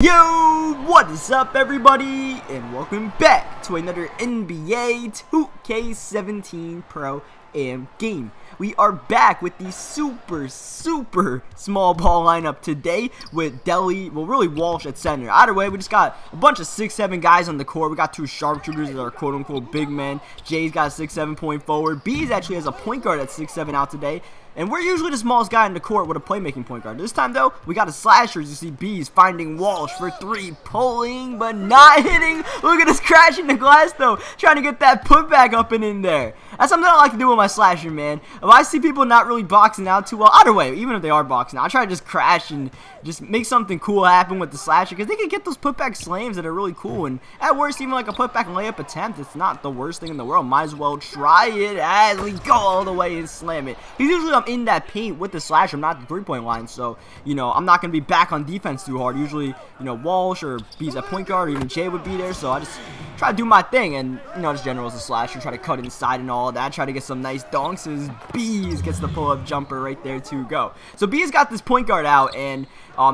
Yo, what is up everybody, and welcome back to another NBA 2K17 Pro Am game. We are back with the super small ball lineup today with Delhi, well really Walsh at center. Either way, we just got a bunch of 6'7" guys on the court. We got two sharpshooters that are quote-unquote big men. Jay's got a 6'7" point forward. Bees actually has a point guard at 6'7" out today. And we're usually the smallest guy in the court with a playmaking point guard. This time, though, we got a slasher. You see Bees finding Walsh for three, pulling but not hitting. Look at us crashing the glass, though, trying to get that putback up and in there. That's something I like to do with my slasher, man. If I see people not really boxing out too well, either way, even if they are boxing out, I try to just crash and just make something cool happen with the slasher, because they can get those putback slams that are really cool. And at worst, even like a putback layup attempt, it's not the worst thing in the world. Might as well try it as we go all the way and slam it. Because usually I'm in that paint with the slasher, I'm not the three-point line, so you know I'm not gonna be back on defense too hard. Usually, you know, Walsh or Bees at point guard, or even Jay would be there, so I just try to do my thing. And you know, just general as a slasher, try to cut inside and all that, try to get some nice dunks. As Bees gets the pull-up jumper right there to go. So Bees got this point guard out, and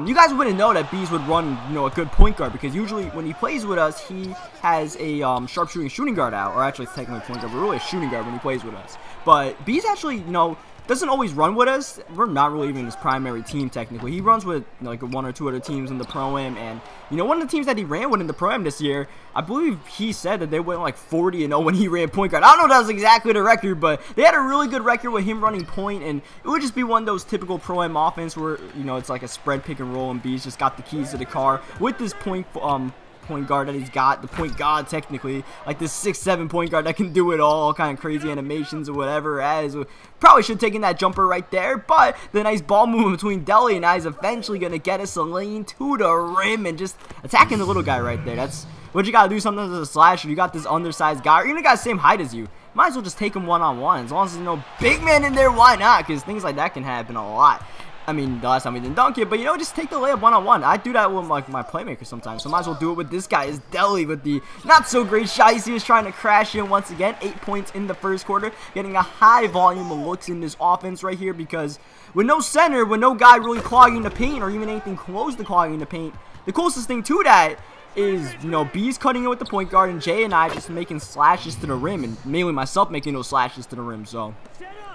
you guys wouldn't know that Bees would run, you know, a good point guard, because usually when he plays with us, he has a sharpshooting shooting guard out, or actually it's technically point guard, but really a shooting guard when he plays with us. But Bees actually, you know, doesn't always run with us. We're not really even his primary team technically. He runs with, you know, like one or two other teams in the Pro-Am, and you know, one of the teams that he ran with in the Pro-Am this year, I believe he said that they went like 40-0 when he ran point guard. I don't know if that was exactly the record, but they had a really good record with him running point, and it would just be one of those typical Pro-Am offense where, you know, it's like a spread pick and roll, and Bees just got the keys to the car with this point guard that he's got, the point guard technically, like this 6'7" point guard that can do it all kind of crazy animations or whatever. As probably should have taken that jumper right there, but the nice ball movement between Delhi and I is eventually going to get us a lane to the rim and just attacking the little guy right there. That's what you got to do sometimes as a slasher. You got this undersized guy, or even a guy the same height as you. Might as well just take him one-on-one. As long as there's no big man in there, why not? Because things like that can happen a lot. I mean, the last time we didn't dunk it, but you know, just take the layup one-on-one. I do that with like my playmaker sometimes, so might as well do it with this guy. Is Delhi with the not so great shot. He was trying to crash in once again. 8 points in the first quarter, getting a high volume of looks in this offense right here, because with no center, with no guy really clogging the paint or even anything close to clogging the paint, the closest thing to that is, you know, Bees cutting it with the point guard and Jay and I just making slashes to the rim, and mainly myself making those slashes to the rim. So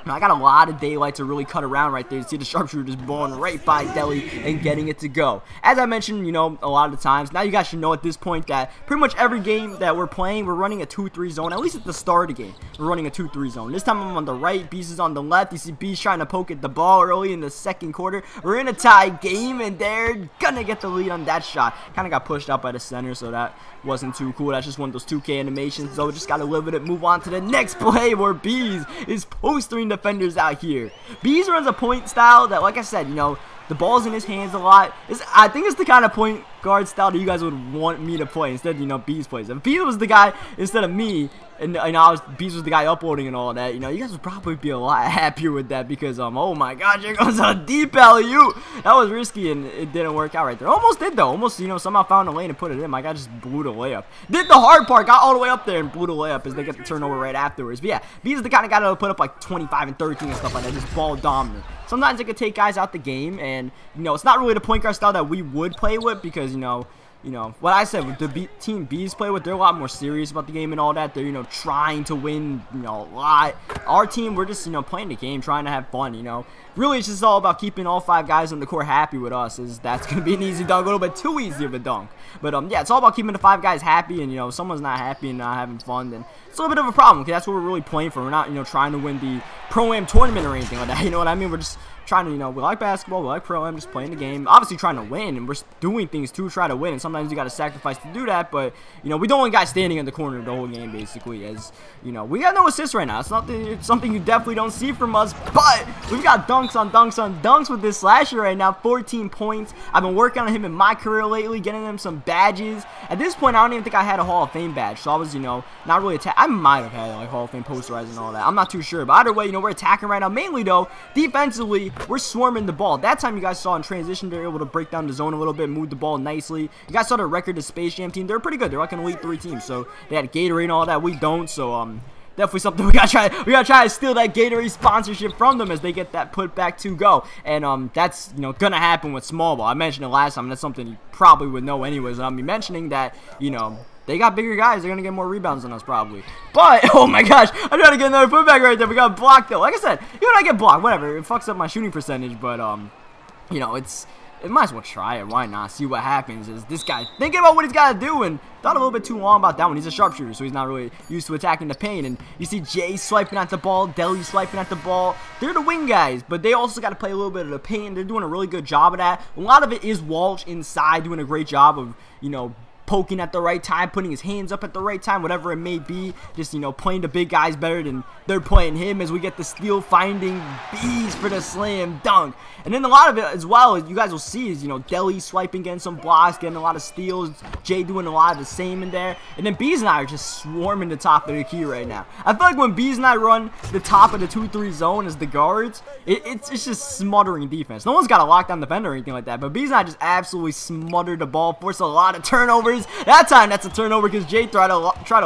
I got a lot of daylight to really cut around right there. You see the sharpshooter just blowing right by Delhi and getting it to go. As I mentioned, you know, a lot of the times, now you guys should know at this point that pretty much every game that we're playing, we're running a 2-3 zone. At least at the start of the game, we're running a 2-3 zone. This time I'm on the right, Bees is on the left. You see Bees trying to poke at the ball early in the second quarter. We're in a tie game, and they're gonna get the lead on that shot. Kind of got pushed out by the center, so that wasn't too cool. That's just one of those 2K animations, so just gotta live with it. Move on to the next play where Bees is posting defenders out here. Bees runs a point style that, like I said, you know, the ball's in his hands a lot. I think it's the kind of point guard style that you guys would want me to play instead, you know, Bees plays. If Bees was the guy instead of me, and Bees was the guy uploading and all that, you know, you guys would probably be a lot happier with that, because oh my god, here goes a deep alley-oop. That was risky and it didn't work out right there. Almost did though. Almost, you know, somehow found a lane and put it in. My guy just blew the layup. Did the hard part, got all the way up there and blew the layup as they get the turnover right afterwards. But yeah, Bees is the kind of guy that would put up like 25 and 13 and stuff like that, just ball dominant. Sometimes it could take guys out the game, and you know, it's not really the point guard style that we would play with, because you know what I said, with the team Bees play with, they're a lot more serious about the game and all that. They're, you know, trying to win, you know, a lot. Our team, we're just, you know, playing the game, trying to have fun, you know. Really, it's just all about keeping all 5 guys on the court happy with us, as that's going to be an easy dunk, a little bit too easy of a dunk. But, yeah, it's all about keeping the 5 guys happy, and, you know, if someone's not happy and not having fun, then it's a little bit of a problem, because that's what we're really playing for. We're not, you know, trying to win the Pro-Am tournament or anything like that, you know what I mean? We're just trying to, you know, we like basketball, we like Pro-Am, just playing the game, obviously trying to win, and we're doing things to try to win, and sometimes you got to sacrifice to do that. But you know, we don't want guys standing in the corner the whole game, basically. As you know, we got no assists right now. It's something you definitely don't see from us, but we've got dunks on dunks on dunks with this slasher right now. 14 points. I've been working on him in my career lately, getting him some badges. At this point, I don't even think I had a Hall of Fame badge, so I was, you know, not really I might have had like Hall of Fame posterized and all that. I'm not too sure, but either way, you know, we're attacking right now. Mainly though, defensively, we're swarming the ball. That time you guys saw in transition, they're able to break down the zone a little bit, move the ball nicely. You guys saw the record of Space Jam team. They're pretty good. They're like an Elite 3 team, so they had Gatorade and all that. We don't, so definitely something we gotta try to steal that Gatorade sponsorship from them as they get that putback to go. And that's, you know, gonna happen with small ball. I mentioned it last time, and that's something you probably would know anyways. And I'll be mentioning that, you know, they got bigger guys. They're going to get more rebounds than us probably. But, oh my gosh, I tried to get another putback right there. We got blocked though. Like I said, even when I get blocked, whatever. It fucks up my shooting percentage. But, you know, it might as well try it. Why not? See what happens. Is this guy thinking about what he's got to do and thought a little bit too long about that one. He's a sharpshooter, so he's not really used to attacking the paint. And you see Jay swiping at the ball, Deli swiping at the ball. They're the wing guys, but they also got to play a little bit of the paint. They're doing a really good job of that. A lot of it is Walsh inside doing a great job of, you know, poking at the right time, putting his hands up at the right time, whatever it may be. Just, you know, playing the big guys better than they're playing him as we get the steal, finding Bees for the slam dunk. And then a lot of it as well, as you guys will see, is, you know, Deli swiping, getting some blocks, getting a lot of steals, Jay doing a lot of the same in there. And then Bees and I are just swarming the top of the key right now. I feel like when Bees and I run the top of the 2-3 zone as the guards, it's just smothering defense. No one's got a lockdown defender or anything like that, but Bees and I just absolutely smothered the ball, forced a lot of turnovers. That time, that's a turnover because Jay tried to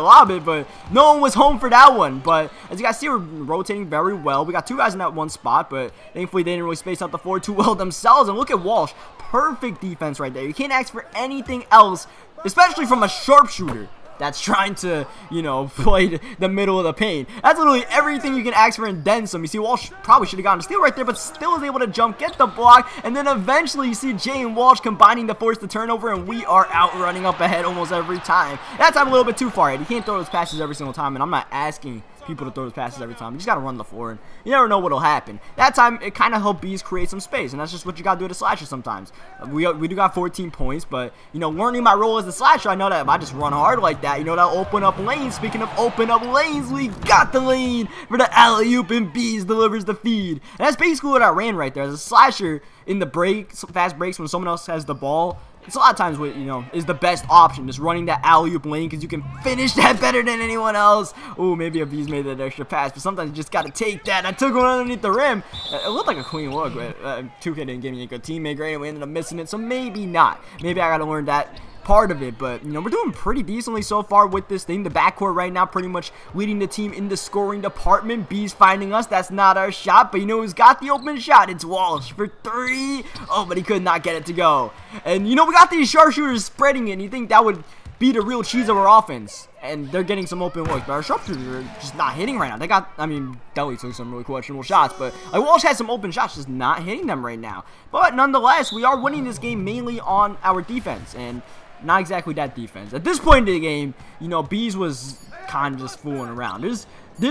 lob it, but no one was home for that one. But as you guys see, we're rotating very well. We got two guys in that one spot, but thankfully they didn't really space out the floor too well themselves. And look at Walsh. Perfect defense right there. You can't ask for anything else, especially from a sharpshooter that's trying to, you know, play the middle of the paint. That's literally everything you can ask for and then some. You see, Walsh probably should have gotten a steal right there, but still is able to jump, get the block, and then eventually you see Jay and Walsh combining to force the turnover, and we are out running up ahead almost every time. That time a little bit too far. You can't throw those passes every single time, and I'm not asking people to throw those passes every time. You just got to run the floor, and you never know what'll happen. That time, it kind of helped Bees create some space, and that's just what you got to do to slasher sometimes. We do got 14 points, but, you know, learning my role as the slasher, I know that if I just run hard like that, you know, that'll open up lanes. Speaking of open up lanes, we got the lane for the alley-oop, and Bees delivers the feed. And that's basically what I ran right there. As a slasher in the breaks, fast breaks when someone else has the ball, it's a lot of times what, you know, is the best option, just running that alley-oop lane, because you can finish that better than anyone else. Oh, maybe a Bees made that extra pass, but sometimes you just got to take that. I took one underneath the rim. It looked like a clean look, but 2K didn't give me a good teammate grade, and we ended up missing it, so maybe not. Maybe I got to learn that part of it, but, you know, we're doing pretty decently so far with this thing. The backcourt right now pretty much leading the team in the scoring department. Bees finding us. That's not our shot, but you know who's got the open shot? It's Walsh for 3. Oh, but he could not get it to go. And, you know, we got these sharpshooters spreading it, and you think that would be the real cheese of our offense, and they're getting some open looks, but our sharpshooters are just not hitting right now. They got, I mean, Deli took some really questionable shots, but like Walsh has some open shots, just not hitting them right now. But nonetheless, we are winning this game mainly on our defense, and not exactly that defense. At this point in the game, you know, Bees was kind of just fooling around. There's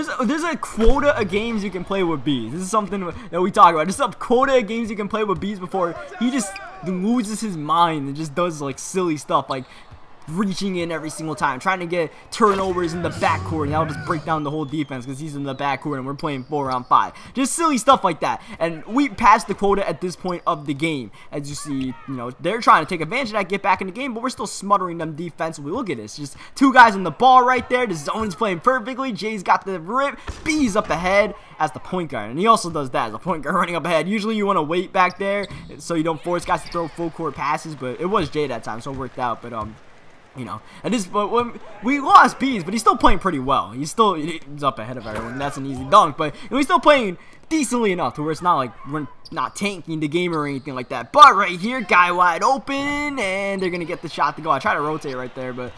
a quota of games you can play with Bees. This is something that we talk about. There's a quota of games you can play with Bees before he just loses his mind and just does like silly stuff like reaching in every single time, trying to get turnovers in the backcourt, and that'll just break down the whole defense because he's in the backcourt and we're playing 4-on-5. Just silly stuff like that. And we passed the quota at this point of the game. As you see, you know, they're trying to take advantage of that, get back in the game, but we're still smothering them defensively. Look at this. Just two guys on the ball right there. The zone's playing perfectly. Jay's got the rip. B's up ahead as the point guard, and he also does that as a point guard running up ahead. Usually you want to wait back there so you don't force guys to throw full court passes, but it was Jay that time, so it worked out. But you know, and this, but when we lost Bees, but he's still playing pretty well. He's up ahead of everyone. That's an easy dunk, but you know, he's still playing decently enough to where it's not like we're not tanking the game or anything like that. But right here, guy wide open, and they're gonna get the shot to go. I tried to rotate right there, but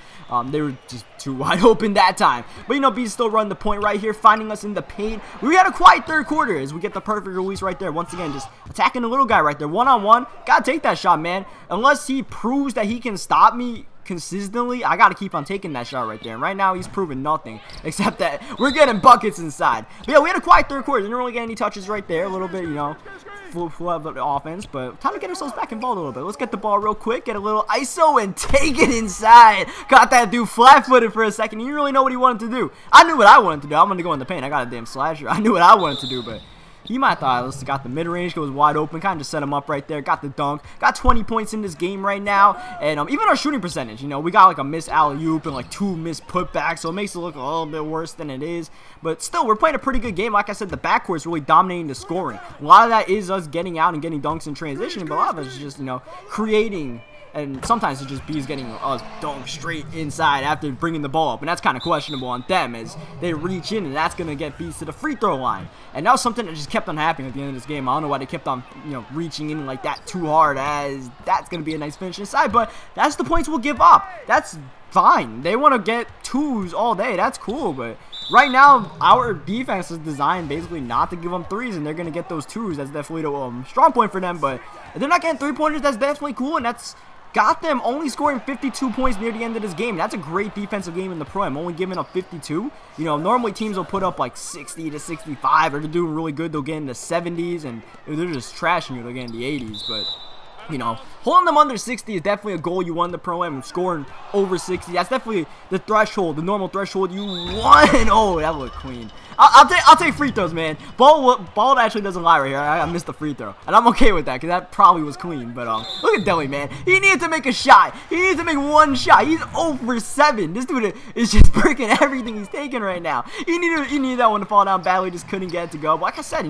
they were just too wide open that time. But you know, Bees still run the point right here, finding us in the paint. We had a quiet third quarter as we get the perfect release right there. Once again, just attacking the little guy right there, one-on-one. Gotta take that shot, man. Unless he proves that he can stop me consistently, I gotta keep on taking that shot right there. And right now he's proving nothing except that we're getting buckets inside. But yeah, we had a quiet third quarter. Didn't really get any touches right there. A little bit, you know, full of the offense, but time to get ourselves back involved a little bit. Let's get the ball real quick, get a little ISO, and take it inside. Got that dude flat-footed for a second. He didn't really know what he wanted to do. I knew what I wanted to do. I'm gonna go in the paint. I got a damn slasher. I knew what I wanted to do, but he might have thought I got the mid-range, goes wide open, kind of just set him up right there, got the dunk, got 20 points in this game right now, and even our shooting percentage, you know, we got like a missed alley-oop and like 2 missed putbacks, so it makes it look a little bit worse than it is, but still, we're playing a pretty good game. Like I said, the backcourt is really dominating the scoring. A lot of that is us getting out and getting dunks in transition, but a lot of it is just, you know, creating and sometimes it just B's getting us dunked straight inside after bringing the ball up, and that's kind of questionable on them as they reach in, and that's gonna get B's to the free throw line. And that was something that just kept on happening at the end of this game. I don't know why they kept on, reaching in like that too hard, as that's gonna be a nice finish inside, but that's the points we'll give up. That's fine. They want to get twos all day. That's cool, but right now our defense is designed basically not to give them threes, and they're gonna get those twos. That's definitely a strong point for them, but if they're not getting three-pointers, that's definitely cool, and that's got them only scoring 52 points near the end of this game. That's a great defensive game in the pro. I'm only giving up 52. Normally teams will put up like 60 to 65, or they're doing really good, they'll get in the 70s, and if they're just trashing you, they'll get in the 80s, but holding them under 60 is definitely a goal you want in the Pro-Am, and scoring over 60. That's definitely the threshold, the normal threshold you want. Oh, that looked clean. I'll take free throws, man. Ball actually doesn't lie right here. I missed the free throw, and I'm okay with that because that probably was clean. But look at Deli, man. He needed to make a shot. He needs to make one shot. He's 0 for 7. This dude is just breaking everything he's taking right now. He needed that one to fall down badly. Just couldn't get it to go. But like I said,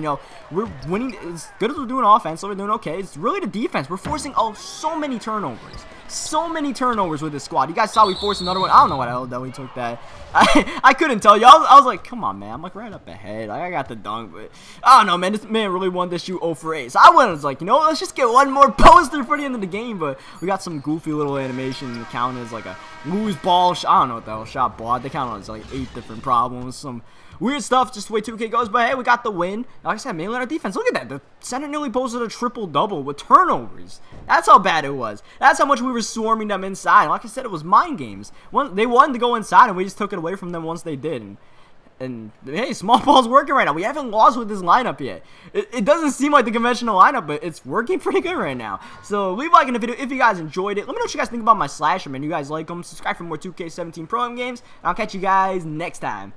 we're winning. As good as we're doing offense, so we're doing okay. It's really the defense. We're forcing so many turnovers. So many turnovers with this squad. You guys saw we forced another one. I don't know what the hell Deli took that. I couldn't tell you. I was like, come on, man. I'm like right up ahead. Like, I got the dunk, but I don't know, man. This man really wanted to shoot 0 for 8. So I was like, let's just get one more poster for the end of the game. But we got some goofy little animation count as like a lose ball. I don't know what the hell shot block. They count as like 8 different problems. Some weird stuff, just the way 2K goes, but hey, we got the win. Like I said, mainly on our defense. Look at that. The center nearly posted a triple-double with turnovers. That's how bad it was. That's how much we were swarming them inside. Like I said, it was mind games. They wanted to go inside, and we just took it away from them once they did. And hey, small ball's working right now. We haven't lost with this lineup yet. It doesn't seem like the conventional lineup, but it's working pretty good right now. So leave a like in the video if you guys enjoyed it. Let me know what you guys think about my slasher, man. You guys like them? Subscribe for more 2K17 Pro games. And I'll catch you guys next time.